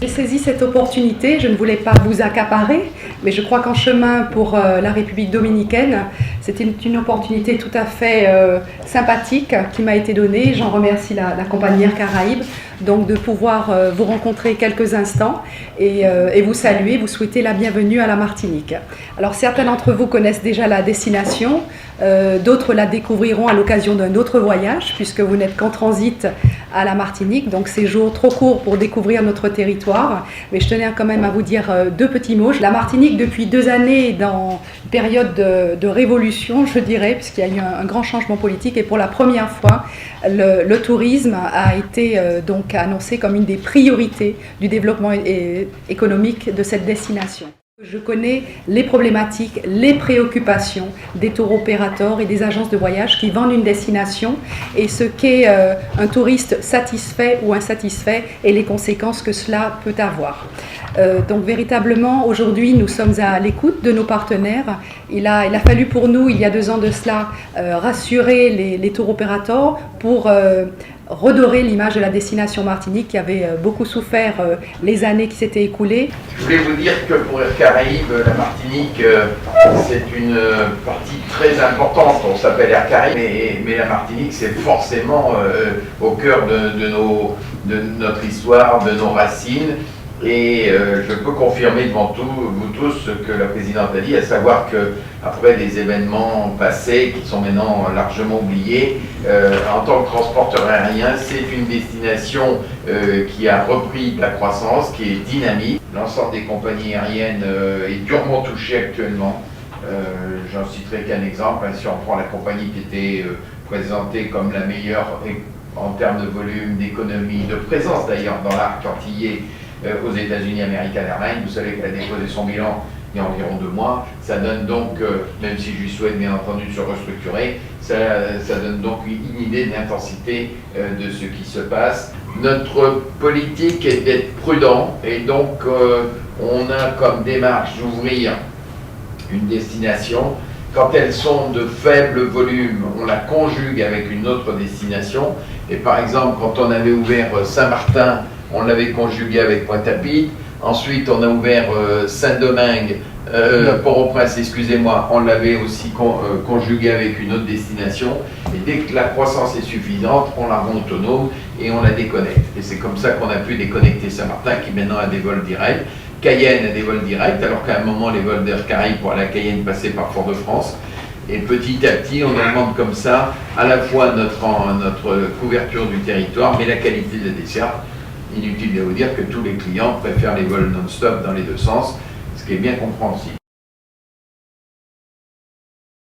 J'ai saisi cette opportunité, je ne voulais pas vous accaparer, mais je crois qu'en chemin pour la République dominicaine, c'était une opportunité tout à fait sympathique qui m'a été donnée. J'en remercie la compagnie Air Caraïbes, donc de pouvoir vous rencontrer quelques instants et vous saluer, vous souhaiter la bienvenue à la Martinique. Alors certains d'entre vous connaissent déjà la destination, d'autres la découvriront à l'occasion d'un autre voyage, puisque vous n'êtes qu'en transit à la Martinique, donc séjour trop court pour découvrir notre territoire, mais je tenais quand même à vous dire deux petits mots. La Martinique, depuis 2 années, est dans une période de révolution, je dirais, puisqu'il y a eu un grand changement politique, et pour la première fois, le tourisme a été donc annoncé comme une des priorités du développement économique de cette destination. Je connais les problématiques, les préoccupations des tour opérateurs et des agences de voyage qui vendent une destination et ce qu'est un touriste satisfait ou insatisfait et les conséquences que cela peut avoir. Donc véritablement, aujourd'hui, nous sommes à l'écoute de nos partenaires. Il a fallu pour nous, il y a 2 ans de cela, rassurer les tour opérateurs pour redorer l'image de la destination Martinique qui avait beaucoup souffert les années qui s'étaient écoulées. Je voulais vous dire que pour Air Caraïbes, la Martinique, c'est une partie très importante. On s'appelle Air Caraïbes, mais la Martinique, c'est forcément au cœur de notre histoire, de nos racines. Et je peux confirmer devant vous tous ce que la présidente a dit, à savoir qu'après des événements passés qui sont maintenant largement oubliés, en tant que transporteur aérien, c'est une destination qui a repris de la croissance, qui est dynamique. L'ensemble des compagnies aériennes est durement touché actuellement. J'en citerai qu'un exemple. Si on prend la compagnie qui était présentée comme la meilleure en termes de volume, d'économie, de présence d'ailleurs dans l'arc antillais, aux États-Unis, American Airlines, vous savez qu'elle a déposé son bilan il y a environ 2 mois. Ça donne donc, même si je lui souhaite bien entendu de se restructurer, ça donne donc une idée de l'intensité de ce qui se passe. Notre politique est d'être prudent et donc on a comme démarche d'ouvrir une destination. Quand elles sont de faible volume, on la conjugue avec une autre destination. Et par exemple, quand on avait ouvert Saint-Martin, on l'avait conjugué avec Pointe-à-Pitre. Ensuite, on a ouvert Saint-Domingue, Port-au-Prince, excusez-moi, on l'avait aussi conjugué avec une autre destination. Et dès que la croissance est suffisante, on la rend autonome et on la déconnecte. Et c'est comme ça qu'on a pu déconnecter Saint-Martin, qui maintenant a des vols directs. Cayenne a des vols directs, alors qu'à un moment, les vols d'Air Caraïbes pour aller à Cayenne passaient par Fort-de-France. Et petit à petit, on augmente comme ça à la fois notre couverture du territoire, mais la qualité de la desserte. Inutile de vous dire que tous les clients préfèrent les vols non-stop dans les 2 sens, ce qui est bien compréhensible.